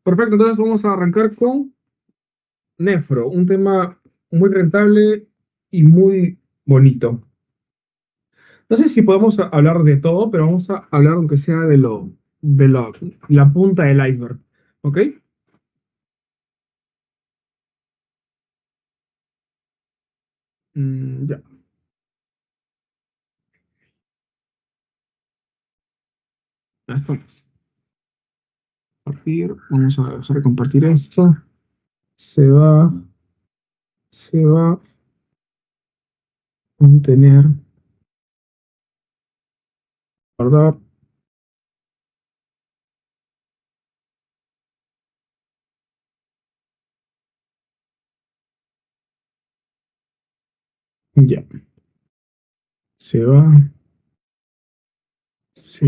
Perfecto, entonces vamos a arrancar con Nefro, un tema muy rentable y muy bonito. No sé si podemos hablar de todo, pero vamos a hablar aunque sea de la punta del iceberg. ¿Ok? Ya, ya estamos. Compartir, vamos a dejar de compartir esto. Se va, se va a mantener, ¿verdad? Ya, se va, se,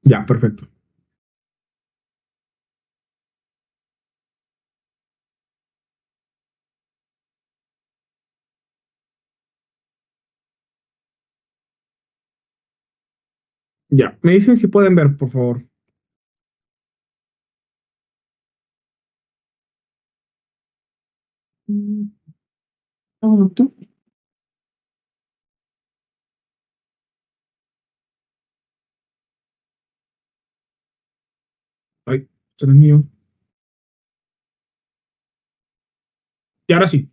ya, perfecto. Ya, me dicen si pueden ver, por favor. Ah, ¿tú? Ay, esto no es mío. Y ahora sí,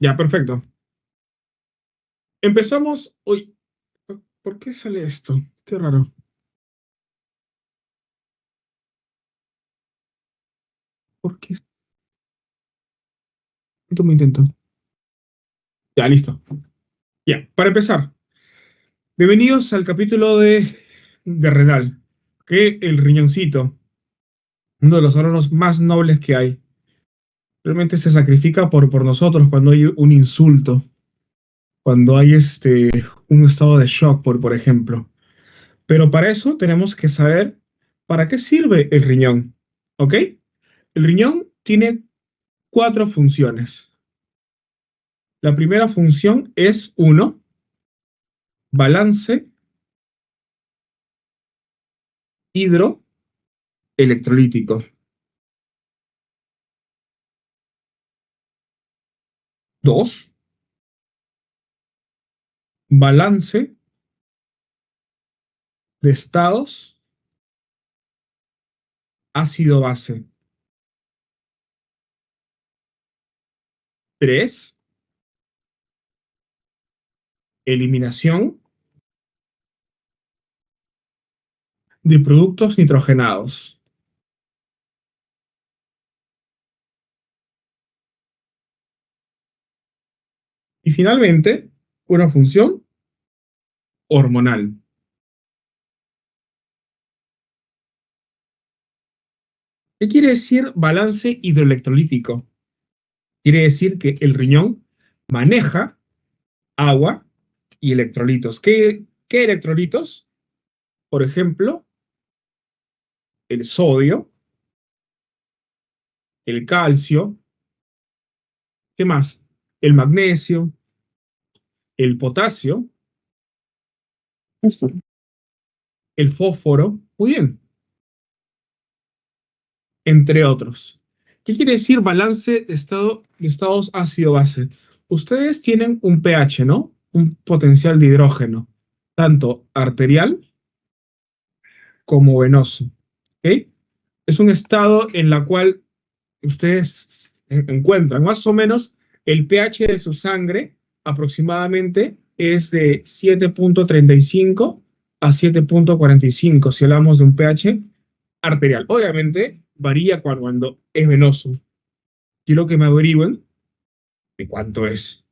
ya, perfecto. Empezamos. Uy, ¿por qué sale esto? Qué raro. ¿Por qué? Esto me intento. Ya, listo. Ya, para empezar, bienvenidos al capítulo de renal, que el riñoncito, uno de los órganos más nobles que hay, realmente se sacrifica por nosotros cuando hay un insulto, cuando hay un estado de shock, por ejemplo. Pero para eso tenemos que saber para qué sirve el riñón, ¿ok? El riñón tiene cuatro funciones. La primera función es, uno, balance hidroelectrolítico. Dos, balance de estados ácido-base. Tres, eliminación de productos nitrogenados. Y finalmente, una función hormonal. ¿Qué quiere decir balance hidroelectrolítico? Quiere decir que el riñón maneja agua y electrolitos. ¿Qué electrolitos? Por ejemplo, el sodio, el calcio, ¿qué más? El magnesio, el potasio, el fósforo, muy bien, entre otros. ¿Qué quiere decir balance de estados ácido-base? Ustedes tienen un pH, ¿no? Un potencial de hidrógeno, tanto arterial como venoso. ¿Ok? Es un estado en la cual ustedes encuentran más o menos el pH de su sangre aproximadamente es de 7,35 a 7,45 si hablamos de un pH arterial. Obviamente varía cuando es venoso. Quiero que me averigüen de cuánto es.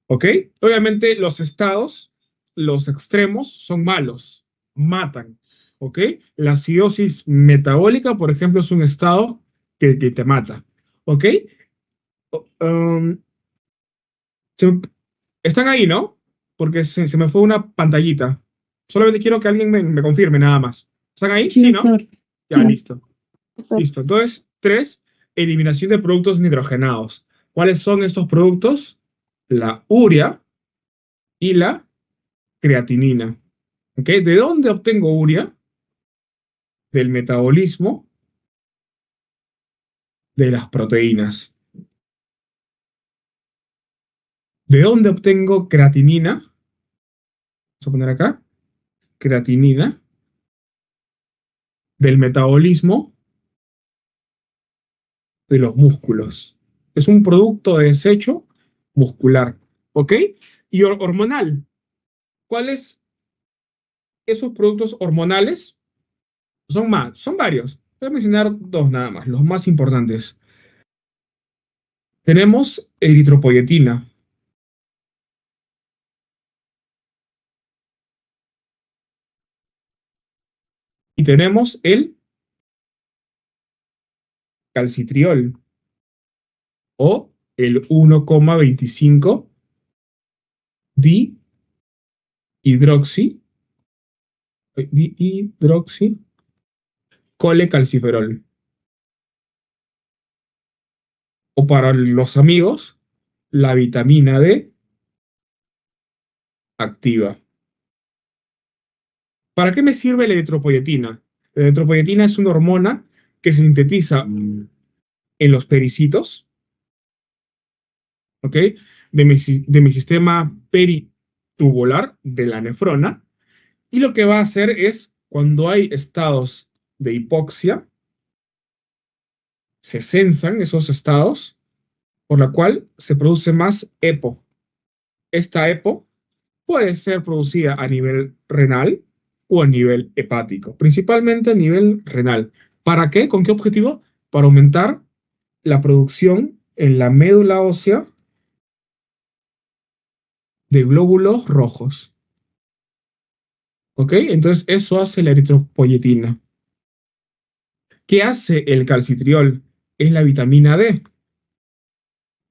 ¿Ok? Obviamente los estados, los extremos son malos, matan. ¿Ok? La acidosis metabólica, por ejemplo, es un estado que te mata. ¿Ok? Um, se- ¿Están ahí, no? porque se me fue una pantallita. Solamente quiero que alguien me confirme nada más. ¿Están ahí? Sí, Sí, ¿no? doctor. Ya, Sí, listo. doctor. Listo. Entonces, 3, eliminación de productos nitrogenados. ¿Cuáles son estos productos? La urea y la creatinina. ¿Ok? ¿De dónde obtengo urea? Del metabolismo de las proteínas. ¿De dónde obtengo creatinina? Vamos a poner acá. Creatinina. Del metabolismo de los músculos. Es un producto de desecho muscular. ¿Ok? Y hormonal. ¿Cuáles esos productos hormonales? Son más, son varios. Voy a mencionar dos nada más, los más importantes. Tenemos eritropoyetina y tenemos el calcitriol o el 1,25 dihidroxi, colecalciferol. O para los amigos, la vitamina D activa. ¿Para qué me sirve la eritropoyetina? La eritropoyetina es una hormona que se sintetiza en los pericitos, ¿ok? De mi sistema peritubular, de la nefrona, y lo que va a hacer es, cuando hay estados de hipoxia, se sensan esos estados, por la cual se produce más EPO. Esta EPO puede ser producida a nivel renal o a nivel hepático, principalmente a nivel renal. ¿Para qué? ¿Con qué objetivo? Para aumentar la producción en la médula ósea de glóbulos rojos. ¿Ok? Entonces eso hace la eritropoyetina. ¿Qué hace el calcitriol? Es la vitamina D.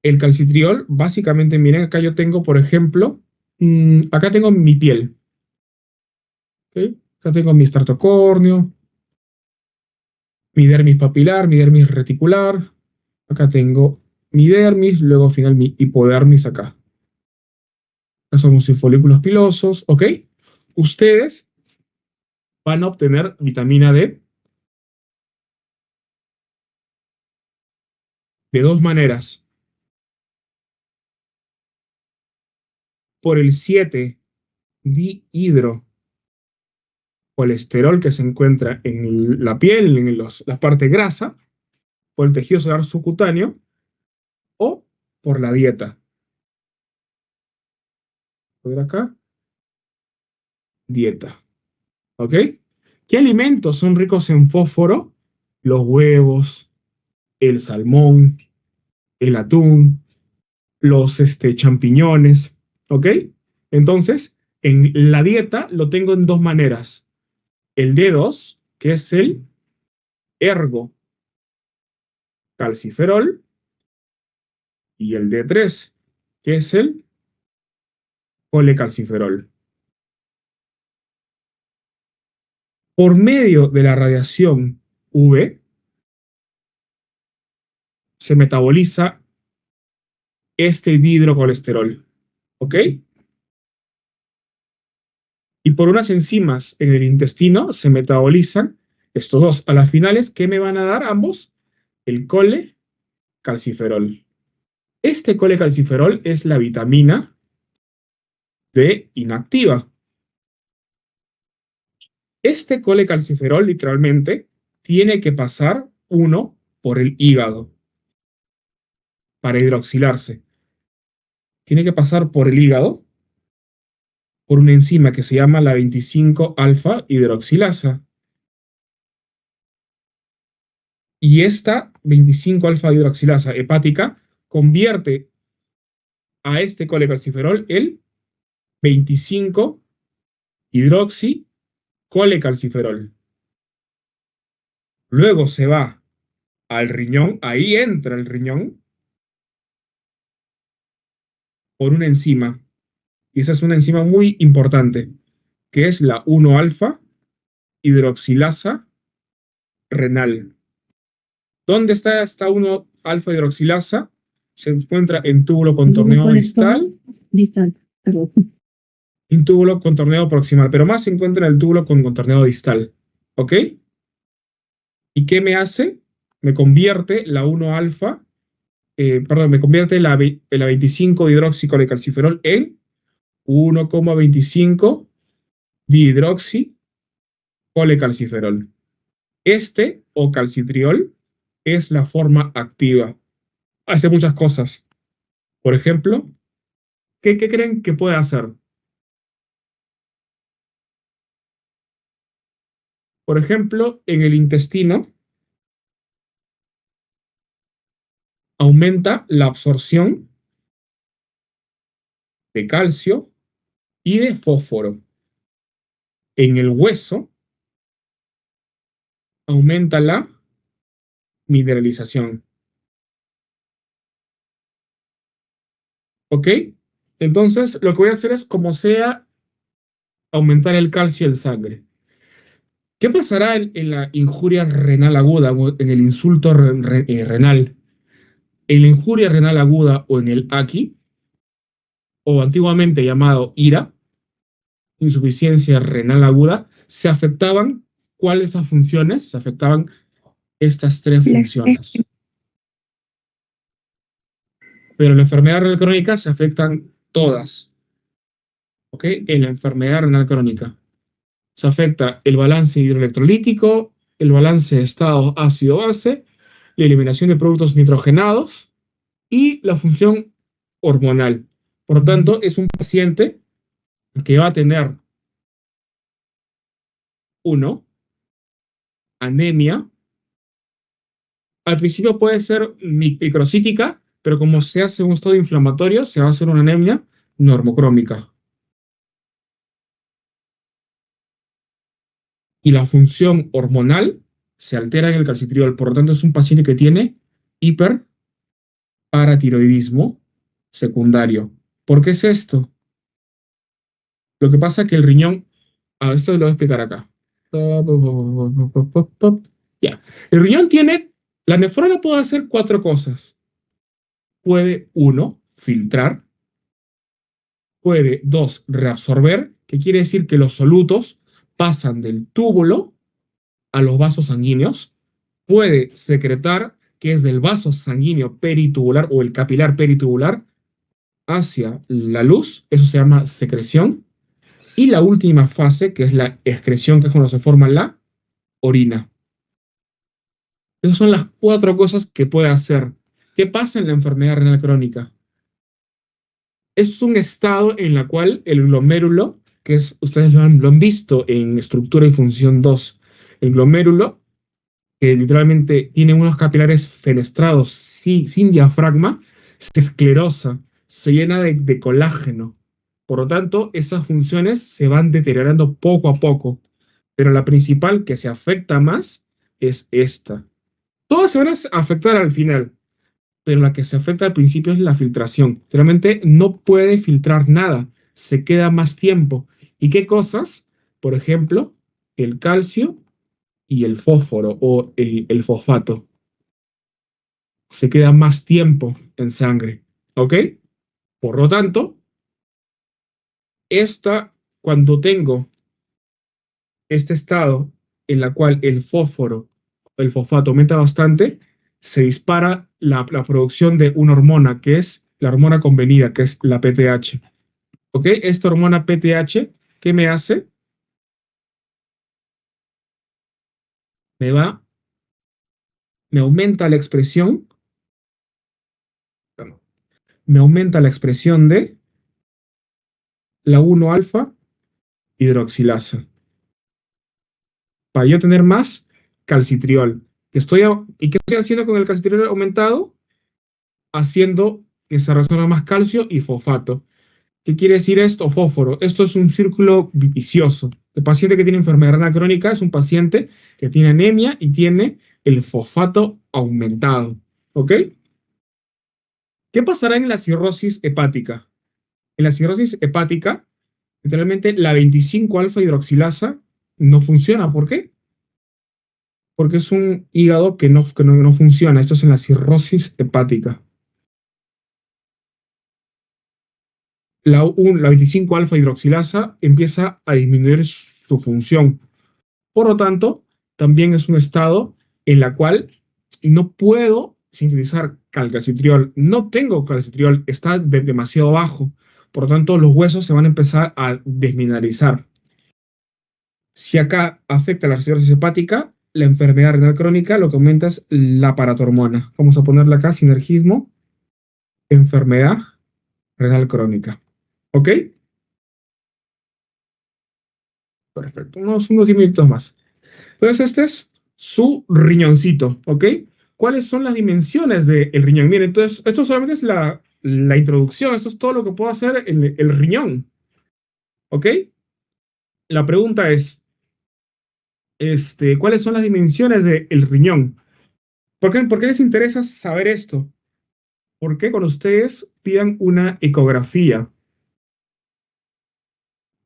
El calcitriol, básicamente, miren, acá yo tengo, por ejemplo, acá tengo mi piel. ¿Ok? Acá tengo mi estertocórneo, mi dermis papilar, mi dermis reticular. Acá tengo mi dermis, luego al final mi hipodermis acá. Acá somos sus folículos pilosos, ¿ok? Ustedes van a obtener vitamina D de dos maneras. Por el 7 dihidrocolesterol que se encuentra en la piel, en la parte grasa, por el tejido celular subcutáneo, o por la dieta. ¿Puedo ver acá? Dieta. ¿Ok? ¿Qué alimentos son ricos en fósforo? Los huevos, el salmón, el atún, los champiñones. ¿Ok? Entonces, en la dieta lo tengo en dos maneras. El D2, que es el ergocalciferol, y el D3, que es el colecalciferol. Por medio de la radiación UV se metaboliza este dihidrocolesterol, ¿ok? Y por unas enzimas en el intestino se metabolizan estos dos. A las finales, ¿qué me van a dar ambos? El colecalciferol. Este colecalciferol es la vitamina D inactiva. Este colecalciferol literalmente tiene que pasar uno por el hígado para hidroxilarse. Tiene que pasar por el hígado por una enzima que se llama la 25 alfa hidroxilasa. Y esta 25 alfa hidroxilasa hepática convierte a este colecalciferol el 25 hidroxi colecalciferol. Luego se va al riñón, ahí entra el riñón por una enzima y esa es una enzima muy importante, que es la 1-alfa hidroxilasa renal. ¿Dónde está esta 1-alfa hidroxilasa? Se encuentra en túbulo contorneado distal, Distal, perdón. en túbulo contorneado proximal, pero más se encuentra en el túbulo contorneado distal. ¿Ok? ¿Y qué me hace? Me convierte la 1-alfa, perdón, me convierte la 25 hidroxicolecalciferol en 1,25 dihidroxicolecalciferol. Este, o calcitriol, es la forma activa. Hace muchas cosas. Por ejemplo, ¿qué creen que puede hacer? Por ejemplo, en el intestino aumenta la absorción de calcio y de fósforo. En el hueso aumenta la mineralización. ¿Ok? Entonces, lo que voy a hacer es, como sea, aumentar el calcio en sangre. ¿Qué pasará en la injuria renal aguda o en el insulto renal? En la injuria renal aguda o en el AQI, o antiguamente llamado IRA, insuficiencia renal aguda, se afectaban, ¿cuáles las funciones? Se afectaban estas tres funciones. Pero en la enfermedad renal crónica se afectan todas. ¿Ok? En la enfermedad renal crónica se afecta el balance hidroelectrolítico, el balance de estado ácido-base, la eliminación de productos nitrogenados y la función hormonal. Por lo tanto, es un paciente que va a tener, uno, anemia. Al principio puede ser microcítica, pero como se hace un estado inflamatorio, se va a hacer una anemia normocrómica. Y la función hormonal se altera en el calcitriol. Por lo tanto, es un paciente que tiene hiperparatiroidismo secundario. ¿Por qué es esto? Lo que pasa es que el riñón, esto lo voy a explicar acá. Ya. El riñón tiene, la nefrona puede hacer cuatro cosas. Puede, uno, filtrar. Puede, dos, reabsorber, que quiere decir que los solutos pasan del túbulo a los vasos sanguíneos. Puede secretar, que es del vaso sanguíneo peritubular o el capilar peritubular hacia la luz, eso se llama secreción. Y la última fase, que es la excreción, que es cuando se forma la orina. Esas son las cuatro cosas que puede hacer. ¿Qué pasa en la enfermedad renal crónica? Es un estado en el cual el glomérulo, que es, ustedes lo han visto en estructura y función 2, el glomérulo, que literalmente tiene unos capilares fenestrados sin diafragma, se esclerosa, se llena de colágeno. Por lo tanto, esas funciones se van deteriorando poco a poco, pero la principal que se afecta más es esta. Todas se van a afectar al final, pero la que se afecta al principio es la filtración. Realmente no puede filtrar nada, se queda más tiempo. ¿Y qué cosas? Por ejemplo, el calcio y el fósforo o el fosfato. Se queda más tiempo en sangre. ¿Ok? Por lo tanto, cuando tengo este estado en la cual el fosfato aumenta bastante, se dispara la producción de una hormona que es la hormona convenida, que es la PTH. ¿Ok? Esta hormona PTH, ¿qué me hace? Me va, me aumenta la expresión, me aumenta la expresión de la 1-alfa hidroxilasa. Para yo tener más calcitriol. ¿Y qué estoy haciendo con el calcitriol aumentado? Haciendo que se resuelva más calcio y fosfato. ¿Qué quiere decir esto? Fósforo. Esto es un círculo vicioso. El paciente que tiene enfermedad renal crónica es un paciente que tiene anemia y tiene el fosfato aumentado. ¿Ok? ¿Qué pasará en la cirrosis hepática? En la cirrosis hepática, literalmente la 25-alfa hidroxilasa no funciona. ¿Por qué? Porque es un hígado que no funciona. Esto es en la cirrosis hepática. La 25-alfa hidroxilasa empieza a disminuir su función. Por lo tanto, también es un estado en la cual no puedo sintetizar calcitriol. No tengo calcitriol, está demasiado bajo. Por lo tanto, los huesos se van a empezar a desmineralizar. Si acá afecta la cirrosis hepática, la enfermedad renal crónica, lo que aumenta es la paratormona. Vamos a ponerle acá sinergismo, enfermedad renal crónica. ¿Ok? Perfecto. Unos 10 minutos más. Entonces, este es su riñoncito, ¿ok? ¿Cuáles son las dimensiones del riñón? Miren, entonces, esto solamente es la introducción, esto es todo lo que puedo hacer en el riñón, ¿ok? La pregunta es, ¿cuáles son las dimensiones del riñón? ¿Por qué les interesa saber esto? Porque cuando ustedes pidan una ecografía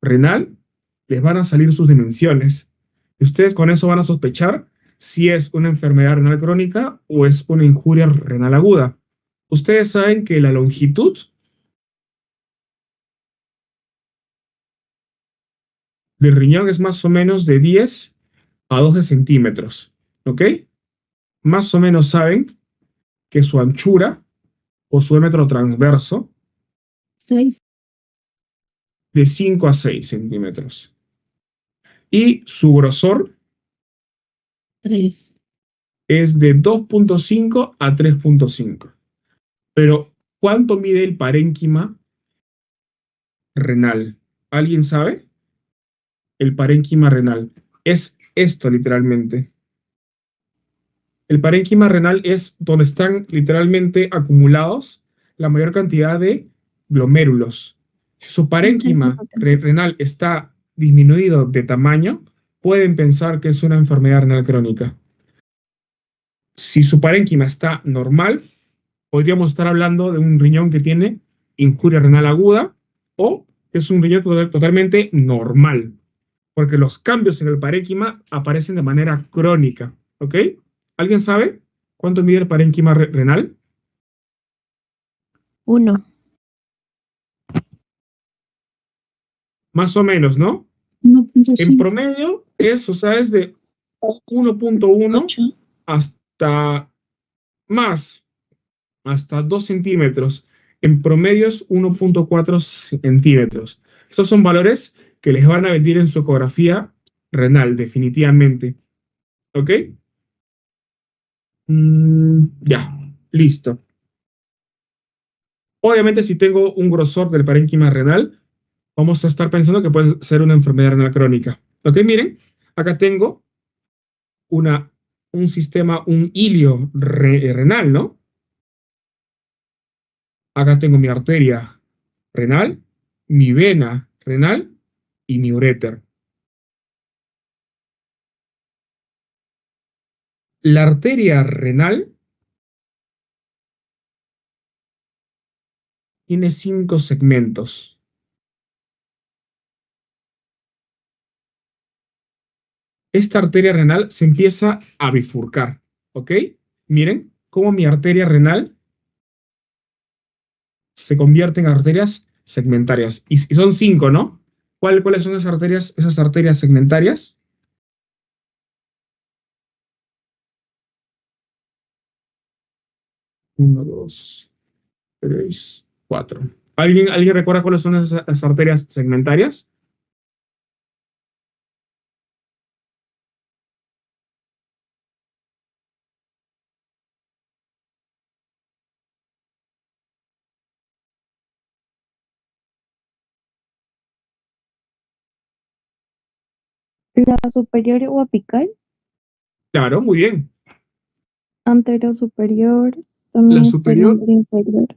renal, les van a salir sus dimensiones. Y ustedes con eso van a sospechar si es una enfermedad renal crónica o es una injuria renal aguda. Ustedes saben que la longitud del riñón es más o menos de 10 a 12 centímetros, ¿ok? Más o menos saben que su anchura o su diámetro transverso 6. de 5 a 6 centímetros. Y su grosor 3. es de 2,5 a 3,5. Pero, ¿cuánto mide el parénquima renal? ¿Alguien sabe? El parénquima renal. Es esto literalmente. El parénquima renal es donde están literalmente acumulados la mayor cantidad de glomérulos. Si su parénquima renal está disminuido de tamaño, pueden pensar que es una enfermedad renal crónica. Si su parénquima está normal, podríamos estar hablando de un riñón que tiene injuria renal aguda o es un riñón totalmente normal, porque los cambios en el parénquima aparecen de manera crónica, ¿ok? ¿Alguien sabe cuánto mide el parénquima renal? 1. Más o menos, ¿no? En 1.5. promedio es, o sea, es de 1,1 8. hasta más, hasta 2 centímetros. En promedio es 1,4 centímetros. Estos son valores que les van a venir en su ecografía renal, definitivamente. ¿Ok? Ya, listo. Obviamente, si tengo un grosor del parénquima renal, vamos a estar pensando que puede ser una enfermedad renal crónica. ¿Ok? Miren, acá tengo una, un sistema, un hilio renal, ¿no? Acá tengo mi arteria renal, mi vena renal y mi uréter. La arteria renal tiene 5 segmentos. Esta arteria renal se empieza a bifurcar, ¿ok? Miren cómo mi arteria renal se convierte en arterias segmentarias. Y son 5, ¿no? ¿Cuáles son esas arterias segmentarias? 1, 2, 3, 4. ¿Alguien recuerda cuáles son esas arterias segmentarias? La superior o apical, Claro, muy bien. anterior superior, La también está el superior, anterior inferior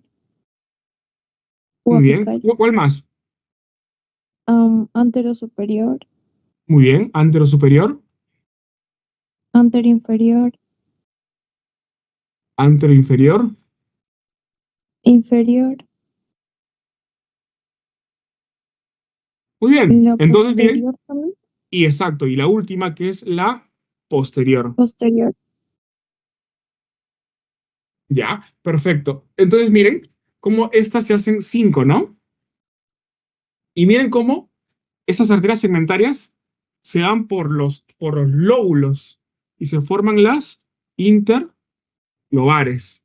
o muy bien. apical. ¿Cuál más? Anterior superior, Muy bien. Antero superior, anterior inferior, antero inferior, inferior, Muy bien. La Entonces, miren, posterior también. y exacto, y la última que es la posterior. Posterior. Ya, perfecto. Entonces, miren cómo estas se hacen cinco, ¿no? Y miren cómo esas arterias segmentarias se dan por los lóbulos y se forman las interlobares.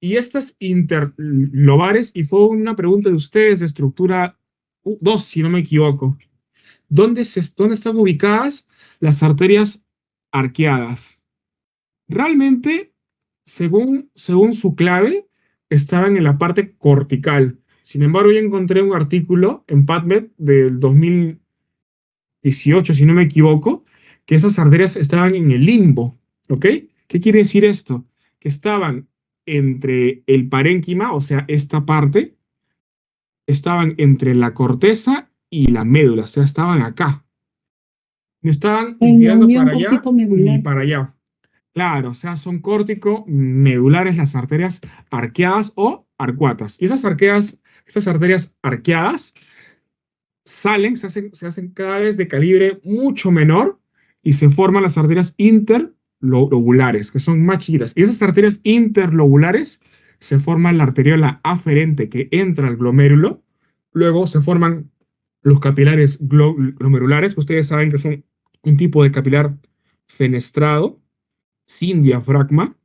Y estas interlobares, y fue una pregunta de ustedes de estructura 2, si no me equivoco, ¿dónde están ubicadas las arterias arqueadas? Realmente, según su clave, estaban en la parte cortical. Sin embargo, yo encontré un artículo en PubMed del 2018, si no me equivoco, que esas arterias estaban en el limbo. ¿Ok? ¿Qué quiere decir esto? Que estaban entre el parénquima, o sea, esta parte, estaban entre la corteza y la médula, o sea, estaban acá. No estaban ni En la tirando unión para allá ni córtico-medular. para allá. Claro, o sea, son córtico-medulares las arterias arqueadas o arcuatas. Y esas arterias arqueadas salen, se hacen cada vez de calibre mucho menor y se forman las arterias interlobulares, que son más chiquitas. Y esas arterias interlobulares se forman la arteriola aferente que entra al glomérulo, luego se forman los capilares glomerulares, que ustedes saben que son un tipo de capilar fenestrado, sin diafragma,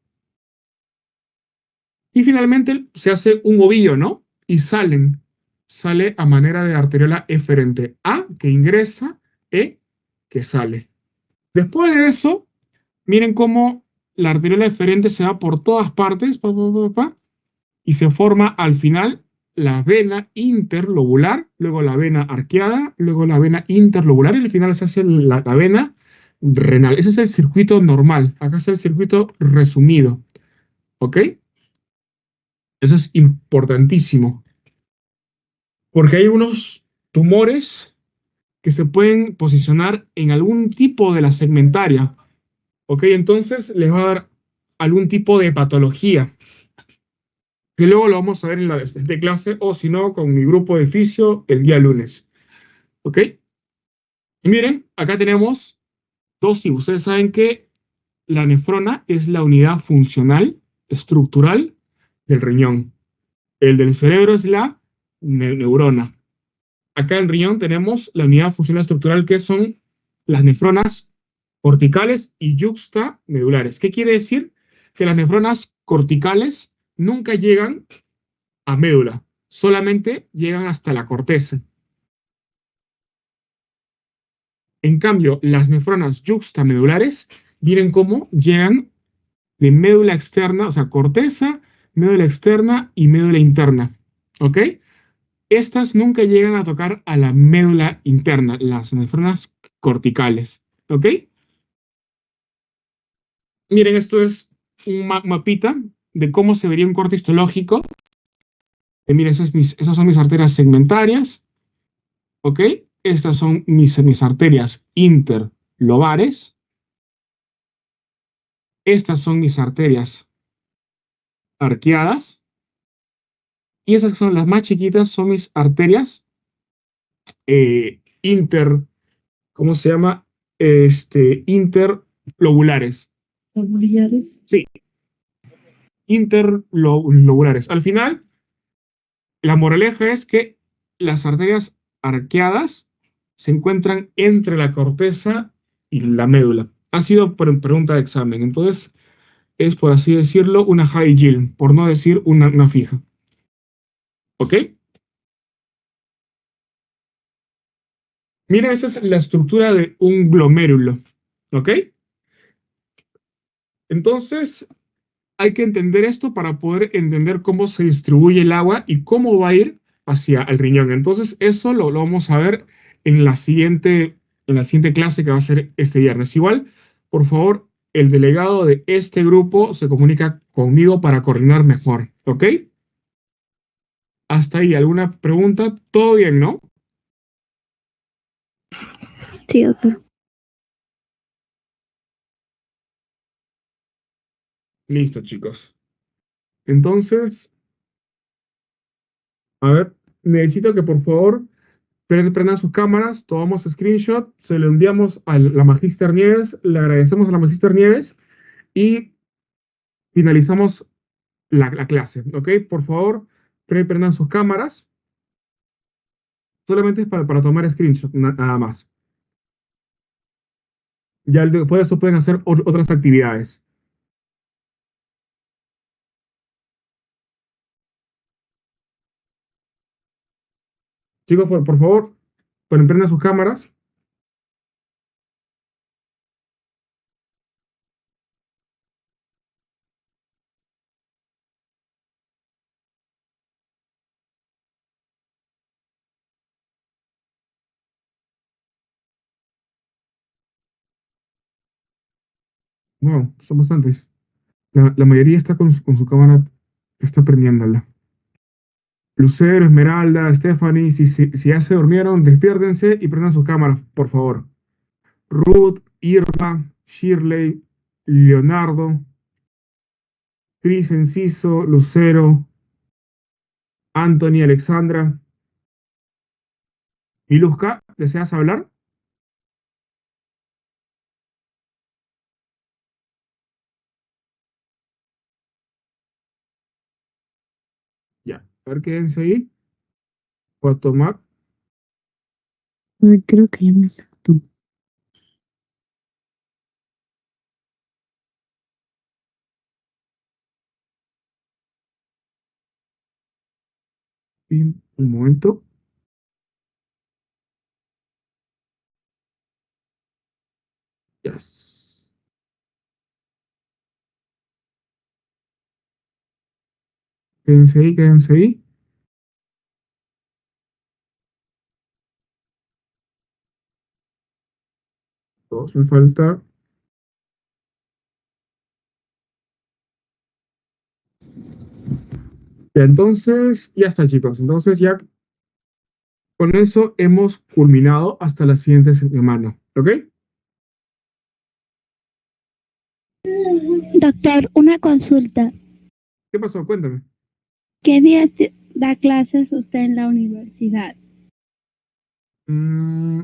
y finalmente se hace un ovillo, ¿no? Y sale a manera de arteriola eferente. A, que ingresa, E, que sale. Después de eso, miren cómo la arteriola eferente se va por todas partes, y se forma al final la vena interlobular, luego la vena arqueada, luego la vena interlobular, y al final se hace la vena renal. Ese es el circuito normal. Acá es el circuito resumido. ¿Ok? Eso es importantísimo, porque hay unos tumores que se pueden posicionar en algún tipo de la segmentaria, ¿ok? Entonces les va a dar algún tipo de patología, que luego lo vamos a ver en la siguiente clase, o si no, con mi grupo de fisio el día lunes, ¿ok? Y miren, acá tenemos dos tipos. Ustedes saben que la nefrona es la unidad funcional, estructural del riñón. El del cerebro es la neurona. Acá en el riñón tenemos la unidad funcional estructural que son las nefronas corticales y yuxtamedulares. ¿Qué quiere decir? Que las nefronas corticales nunca llegan a médula, solamente llegan hasta la corteza. En cambio, las nefronas yuxtamedulares vienen como llegan de médula externa, o sea, corteza, médula externa y médula interna. ¿Ok? Estas nunca llegan a tocar a la médula interna, las nefronas corticales. ¿Ok? Miren, esto es un mapita de cómo se vería un corte histológico. Miren, esas son mis arterias segmentarias. ¿Ok? Estas son mis arterias interlobares. Estas son mis arterias arqueadas. Y esas que son las más chiquitas son mis arterias inter, ¿cómo se llama? Interlobulares. Lobulares. Sí, interlobulares. Al final, la moraleja es que las arterias arqueadas se encuentran entre la corteza y la médula. Ha sido por pregunta de examen, entonces es, por así decirlo, una high yield, por no decir una fija. ¿Ok? Mira, esa es la estructura de un glomérulo. ¿Ok? Entonces, hay que entender esto para poder entender cómo se distribuye el agua y cómo va a ir hacia el riñón. Entonces, eso lo vamos a ver en la siguiente clase que va a ser este viernes. Igual, por favor, el delegado de este grupo se comunica conmigo para coordinar mejor. ¿Ok? Hasta ahí, ¿alguna pregunta? ¿Todo bien, no? Sí, doctor. Listo, chicos. Entonces, a ver, necesito que por favor Prendan sus cámaras, tomamos screenshot, se lo enviamos a la Magister Nieves, le agradecemos a la Magister Nieves y finalizamos la clase, ¿ok? Por favor, prendan sus cámaras, solamente es para tomar screenshot, nada más. Ya después de esto pueden hacer otras actividades. Chicos, por favor, prendan sus cámaras. Wow, son bastantes. La mayoría está con su cámara, está prendiéndola. Lucero, Esmeralda, Stephanie, si ya se durmieron, despiértense y prendan sus cámaras, por favor. Ruth, Irma, Shirley, Leonardo, Cris, Enciso, Lucero, Anthony, Alexandra. Miluska, ¿deseas hablar? Ya, a ver, quédense ahí. Voy a tomar. Ay, creo que ya me aceptó. Un momento. Yes. Quédense ahí, quédense ahí. Dos me falta. Ya, entonces, ya está, chicos. Entonces, ya con eso hemos culminado hasta la siguiente semana. ¿Ok? Doctor, una consulta. ¿Qué pasó? Cuéntame. ¿Qué días da clases usted en la universidad? Mm,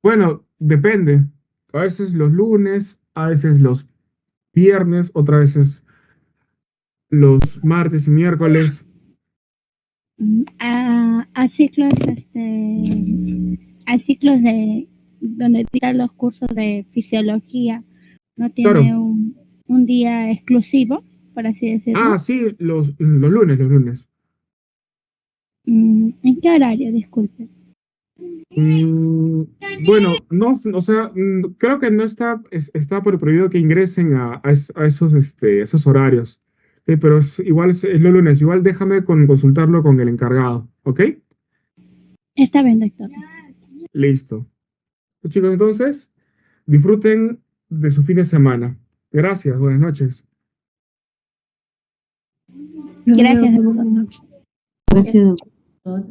bueno, depende. A veces los lunes, a veces los viernes, otras veces los martes y miércoles. A ciclos, a ciclos de donde tiran los cursos de fisiología, ¿no Claro. tiene un día exclusivo, por así decirlo? Ah, sí, los lunes, los lunes. ¿En qué horario? Disculpe. Bueno, no, o sea, creo que no está prohibido que ingresen a esos horarios. Pero igual es los lunes, igual déjame consultarlo con el encargado, ¿ok? Está bien, doctor. Listo. Pues, chicos, entonces, disfruten de su fin de semana. Gracias, buenas noches. Gracias, doctor. Gracias, doctor.